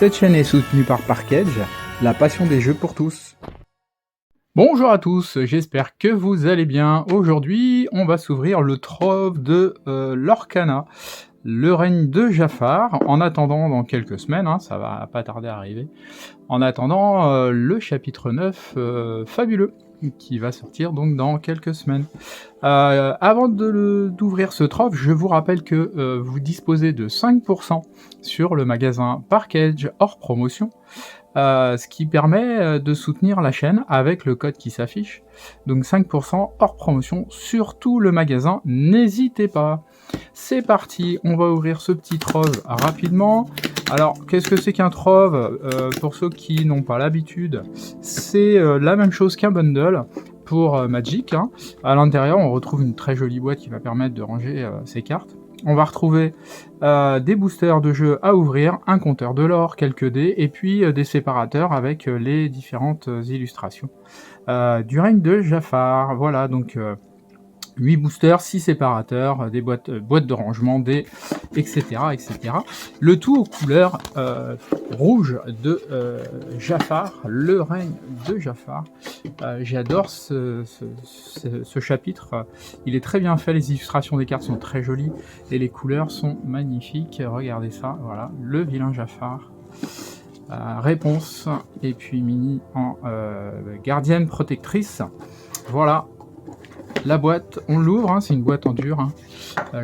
Cette chaîne est soutenue par Parkedge, la passion des jeux pour tous. Bonjour à tous, j'espère que vous allez bien. Aujourd'hui, on va s'ouvrir le trove de l'Orcana, le règne de Jafar, en attendant dans quelques semaines, ça va pas tarder à arriver, en attendant le chapitre 9 fabuleux, qui va sortir donc dans quelques semaines. Avant d'ouvrir ce trove, je vous rappelle que vous disposez de 5% sur le magasin Parkedge hors promotion, ce qui permet de soutenir la chaîne avec le code qui s'affiche. Donc 5% hors promotion sur tout le magasin, n'hésitez pas. C'est parti, on va ouvrir ce petit trove rapidement. Alors, qu'est-ce que c'est qu'un trove? Pour ceux qui n'ont pas l'habitude, c'est la même chose qu'un bundle pour Magic. À l'intérieur, on retrouve une très jolie boîte qui va permettre de ranger ses cartes. On va retrouver des boosters de jeu à ouvrir, un compteur de l'or, quelques dés, et puis des séparateurs avec les différentes illustrations du règne de Jafar. Voilà, donc 8 boosters, 6 séparateurs, des boîtes de rangement, des etc., etc. Le tout aux couleurs rouge de Jafar, le règne de Jafar. J'adore ce chapitre, il est très bien fait, les illustrations des cartes sont très jolies, et les couleurs sont magnifiques, regardez ça, voilà, le vilain Jafar. Réponse, et puis Mini en gardienne protectrice, voilà. La boîte, on l'ouvre, c'est une boîte en dur,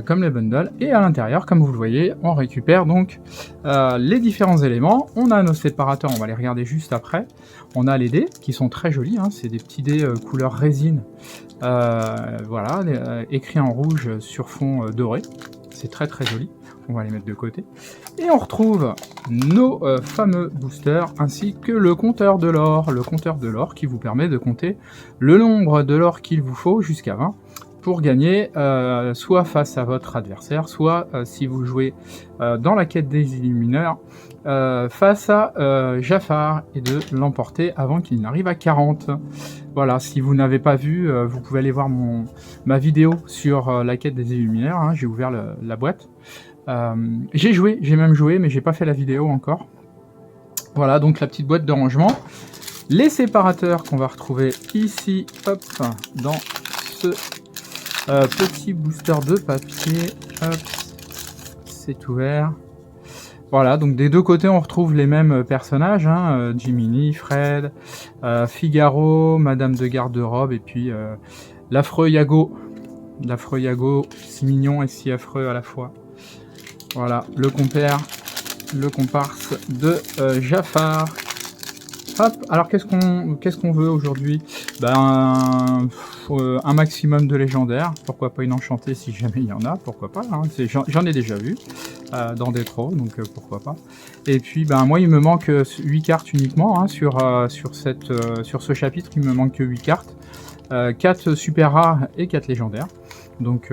comme les bundles, et à l'intérieur, comme vous le voyez, on récupère donc les différents éléments. On a nos séparateurs, on va les regarder juste après. On a les dés, qui sont très jolis, c'est des petits dés couleur résine, voilà, écrits en rouge sur fond doré, c'est très très joli. On va les mettre de côté. Et on retrouve nos fameux boosters, ainsi que le compteur de l'or, qui vous permet de compter le nombre de l'or qu'il vous faut jusqu'à 20 pour gagner, soit face à votre adversaire, soit si vous jouez dans la quête des illumineurs, face à Jafar, et de l'emporter avant qu'il n'arrive à 40. Voilà, si vous n'avez pas vu, vous pouvez aller voir ma vidéo sur la quête des illumineurs, j'ai ouvert la boîte. J'ai même joué, mais j'ai pas fait la vidéo encore. Voilà, donc la petite boîte de rangement. Les séparateurs qu'on va retrouver ici, hop, dans ce petit booster de papier. Hop, c'est ouvert. Voilà, donc des deux côtés, on retrouve les mêmes personnages, Jiminy, Fred, Figaro, Madame de Garde-robe, et puis l'affreux Yago. L'affreux Yago, si mignon et si affreux à la fois. Voilà, le compère, le comparse de Jafar. Hop, alors qu'est-ce qu'on veut aujourd'hui? Un maximum de légendaires, pourquoi pas une enchantée si jamais il y en a, pourquoi pas, j'en ai déjà vu dans des pros, donc pourquoi pas. Et puis moi il me manque 8 cartes uniquement, sur ce chapitre, il me manque que 8 cartes, 4 super rares et 4 légendaires. Donc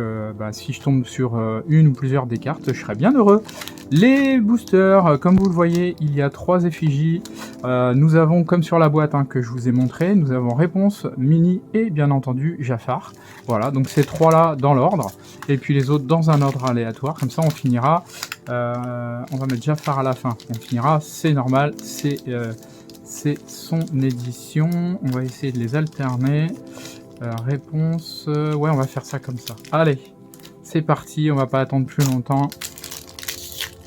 si je tombe sur une ou plusieurs des cartes, je serais bien heureux. Les boosters, comme vous le voyez, il y a 3 effigies. Nous avons, comme sur la boîte que je vous ai montré, nous avons Réponse, Mini et bien entendu Jafar. Voilà, donc ces 3 là dans l'ordre, et puis les autres dans un ordre aléatoire, comme ça on finira, on va mettre Jafar à la fin, on finira, c'est normal, c'est son édition, on va essayer de les alterner. Réponse, ouais, on va faire ça comme ça. Allez, c'est parti, on va pas attendre plus longtemps.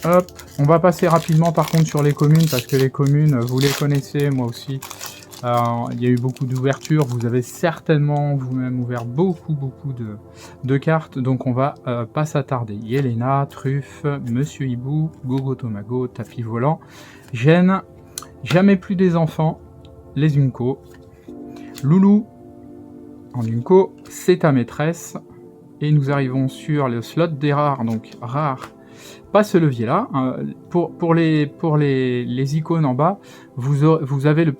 Hop, on va passer rapidement par contre sur les communes, parce que les communes, vous les connaissez, moi aussi. Il y a eu beaucoup d'ouvertures, vous avez certainement vous-même ouvert beaucoup de cartes, donc on va pas s'attarder. Yelena, Truffe, Monsieur Hibou, Gogo Tomago, Tapis Volant, Gêne, Jamais plus des enfants, les Unco, Loulou, en Unco, c'est ta maîtresse, et nous arrivons sur le slot des rares, donc rare, pas ce levier là, pour les icônes en bas, vous avez les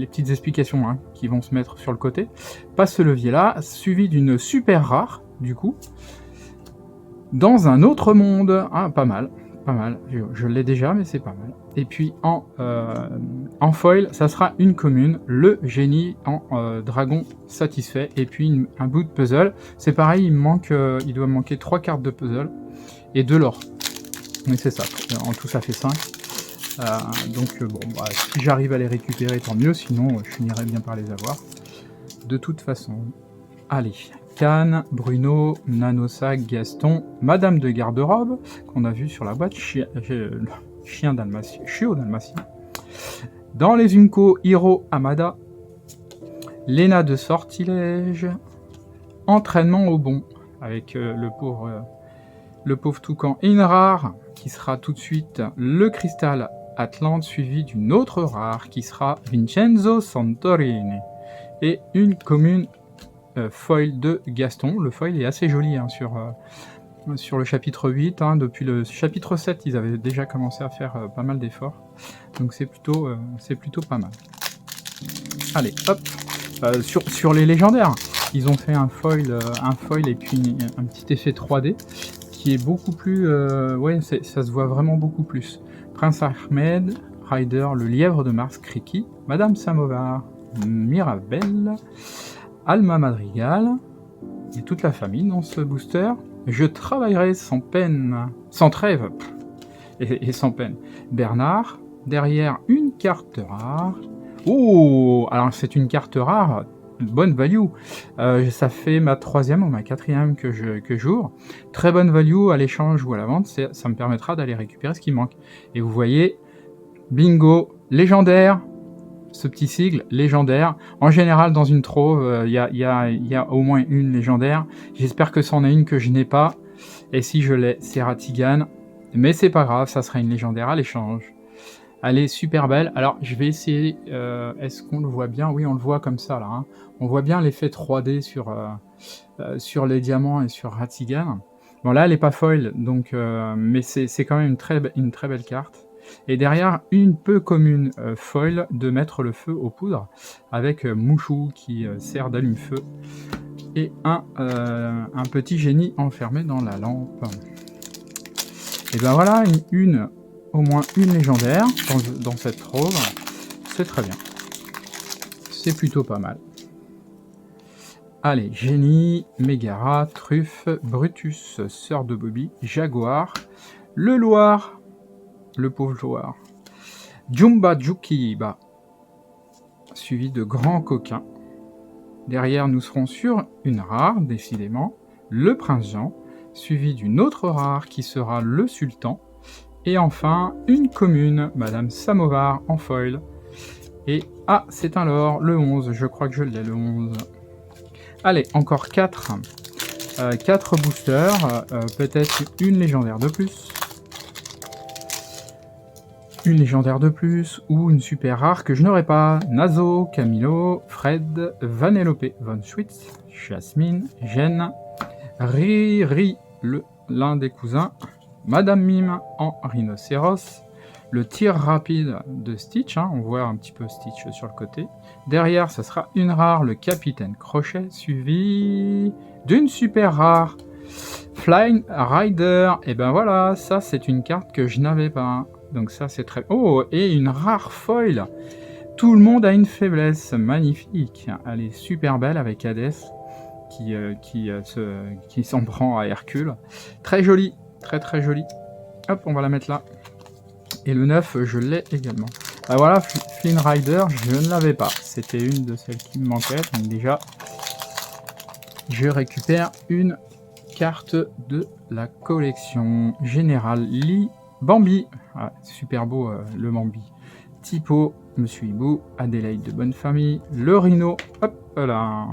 petites explications qui vont se mettre sur le côté, pas ce levier là, suivi d'une super rare, du coup, dans un autre monde, pas mal, je l'ai déjà, mais c'est pas mal. Et puis en foil, ça sera une commune, le génie en dragon satisfait, et puis un bout de puzzle. C'est pareil, il doit me manquer 3 cartes de puzzle, et de l'or. Mais c'est ça, en tout ça fait 5. Donc bon, bah, si j'arrive à les récupérer, tant mieux, sinon je finirai bien par les avoir. De toute façon. Allez, Cannes, Bruno, Nanosag, Gaston, Madame de Garde-Robe, qu'on a vu sur la boîte, Chien dalmatien, Chiot dalmatien. Dans les Unco, Hiro Hamada, Léna de Sortilège, Entraînement au bon, avec le pauvre toucan et une rare, qui sera tout de suite le Cristal Atlante, suivi d'une autre rare, qui sera Vincenzo Santorini. Et une commune foil de Gaston. Le foil est assez joli hein, sur le chapitre 8. Hein. Depuis le chapitre 7, ils avaient déjà commencé à faire pas mal d'efforts. Donc c'est plutôt pas mal. Allez, hop. Sur les légendaires, ils ont fait un foil et puis un petit effet 3D qui est beaucoup plus... ouais, ça se voit vraiment beaucoup plus. Prince Ahmed, Ryder, le lièvre de Mars, Kriki, Madame Samovar, Mirabelle, Alma Madrigal, et toute la famille dans ce booster. Je travaillerai sans peine, sans trêve, et sans peine. Bernard, derrière une carte rare. Oh, alors c'est une carte rare, bonne value. Ça fait ma 3e ou ma 4e que j'ouvre. Très bonne value à l'échange ou à la vente, ça me permettra d'aller récupérer ce qui manque. Et vous voyez, bingo, légendaire, ce petit sigle, légendaire. En général, dans une trove, il y a au moins une légendaire. J'espère que c'en est une que je n'ai pas. Et si je l'ai, c'est Ratigan. Mais c'est pas grave, ça sera une légendaire à l'échange. Elle est super belle. Alors, je vais essayer... est-ce qu'on le voit bien? Oui, on le voit comme ça, là. Hein. On voit bien l'effet 3D sur les diamants et sur Ratigan. Bon, là, elle n'est pas foil, donc, mais c'est quand même une très belle carte. Et derrière, une peu commune foil de mettre le feu aux poudres, avec Mouchou qui sert d'allume-feu, et un petit génie enfermé dans la lampe. Et ben voilà, au moins une légendaire dans cette trove, c'est très bien. C'est plutôt pas mal. Allez, Génie, Mégara, Truffe, Brutus, Sœur de Bobby, Jaguar, le Loir, le pauvre Loir, Jumba Jukiba, suivi de Grand Coquin. Derrière, nous serons sur une rare, décidément, le Prince Jean, suivi d'une autre rare qui sera le Sultan, et enfin, une commune, Madame Samovar en foil. Et, ah, c'est un lore, le 11, je crois que je l'ai, le 11. Allez, encore 4 boosters, peut-être une légendaire de plus. Une légendaire de plus, ou une super rare que je n'aurai pas. Nazo, Camilo, Fred, Vanellope, Von Schwitz, Jasmine, Jen, Riri, l'un des cousins, Madame Mime en rhinocéros, le tir rapide de Stitch, hein, on voit un petit peu Stitch sur le côté. Derrière, ça sera une rare, le Capitaine Crochet, suivi d'une super rare, Flying Rider. Et ben voilà, ça c'est une carte que je n'avais pas. Donc ça c'est très... Oh, et une rare foil. Tout le monde a une faiblesse, magnifique. Elle est super belle avec Hades qui s'en prend à Hercule. Très jolie, très jolie. Hop, on va la mettre là. Et le 9, je l'ai également. Ah voilà, Flynn Rider, je ne l'avais pas. C'était une de celles qui me manquait. Donc déjà, je récupère une carte de la collection générale. Lee Bambi. Ah, super beau le Bambi. Tipo, Monsieur Hibou, Adélaïde de Bonne Famille. Le Rhino, hop là,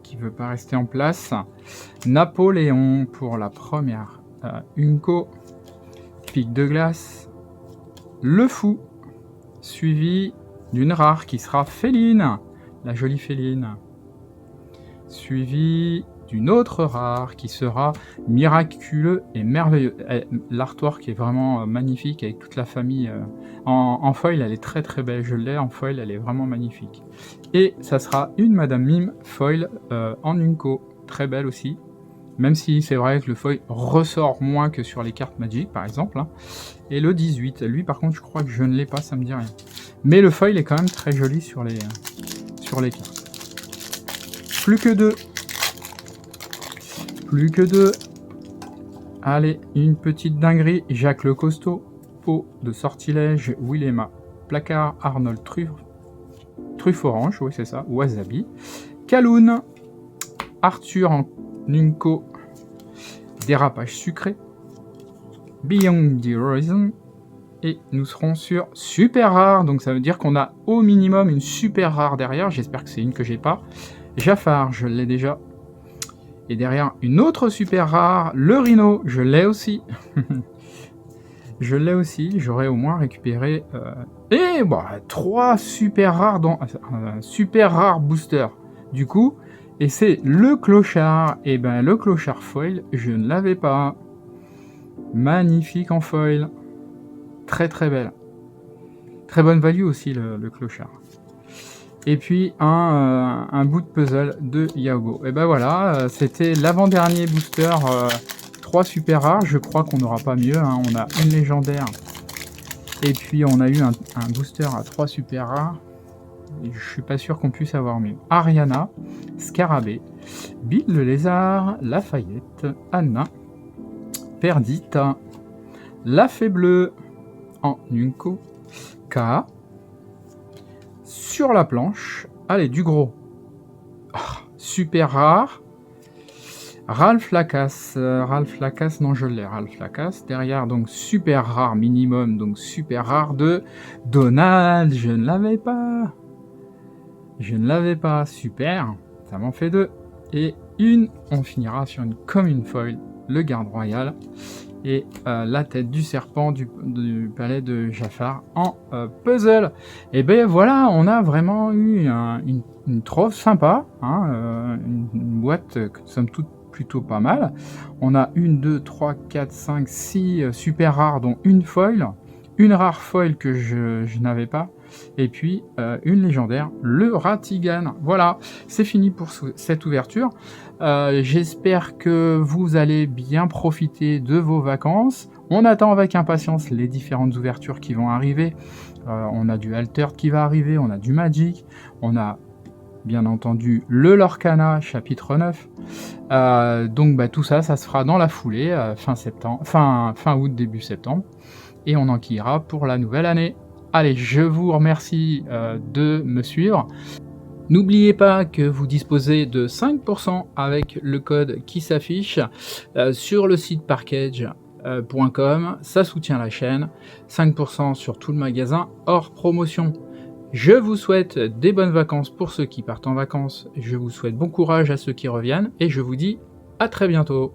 qui veut pas rester en place. Napoléon pour la première. Unco, Pic de Glace. Le Fou, suivi d'une rare qui sera Féline, la jolie Féline, suivi d'une autre rare qui sera Miraculeux et Merveilleux. L'artwork est vraiment magnifique avec toute la famille. En foil, elle est très belle, je l'ai en foil, elle est vraiment magnifique. Et ça sera une Madame Mime foil en Unco, très belle aussi. Même si c'est vrai que le foil ressort moins que sur les cartes Magic, par exemple. Hein. Et le 18, lui par contre, je crois que je ne l'ai pas, ça me dit rien. Mais le foil est quand même très joli sur les cartes. Plus que deux. Allez, une petite dinguerie, Jacques le Costaud, Pot de Sortilège, Willema, Placard, Arnold Truffe Orange, oui c'est ça, Wasabi, Kaloun, Arthur en Ninko, Dérapage Sucré, Beyond the Horizon, et nous serons sur super rare, donc ça veut dire qu'on a au minimum une super rare derrière, j'espère que c'est une que j'ai pas. Jafar, je l'ai déjà. Et derrière, une autre super rare, le Rhino, je l'ai aussi. Je l'ai aussi, j'aurais au moins récupéré... Et bon, 3 super rares dans un super rare booster. Du coup, et c'est le clochard. Et ben le clochard foil, je ne l'avais pas. Magnifique en foil. Très très belle. Très bonne value aussi le clochard. Et puis un bout de puzzle de Yaogo. Et ben voilà, c'était l'avant-dernier booster 3 super rares. Je crois qu'on n'aura pas mieux, hein. On a une légendaire. Et puis on a eu un booster à 3 super rares. Et je suis pas sûr qu'on puisse avoir mieux. Ariana, Scarabée, Bill le lézard, Lafayette, Anna, Perdita, La Fée Bleue en Nunko, K. Sur la planche, allez, du gros. Super rare. Ralph Lacasse, non je l'ai, Ralph Lacasse. Derrière, donc super rare minimum, donc super rare de Donald, je ne l'avais pas. Je ne l'avais pas, super, ça m'en fait 2. Et une, on finira sur une commune foil, le garde royal. Et la tête du serpent du palais de Jafar en puzzle. Et ben voilà, on a vraiment eu une trove sympa, hein, une boîte que somme toute plutôt pas mal. On a 1, 2, 3, 4, 5, 6 super rares, dont une foil, une rare foil que je n'avais pas, et puis une légendaire, le Ratigan. Voilà, c'est fini pour cette ouverture. J'espère que vous allez bien profiter de vos vacances. On attend avec impatience les différentes ouvertures qui vont arriver. On a du Altered qui va arriver, on a du Magic, on a bien entendu le Lorcana chapitre 9. Donc bah, tout ça, ça se fera dans la foulée, fin août, début septembre. Et on enquillera pour la nouvelle année. Allez, je vous remercie de me suivre. N'oubliez pas que vous disposez de 5% avec le code qui s'affiche sur le site parkedge.com. Ça soutient la chaîne. 5% sur tout le magasin hors promotion. Je vous souhaite des bonnes vacances pour ceux qui partent en vacances. Je vous souhaite bon courage à ceux qui reviennent. Et je vous dis à très bientôt.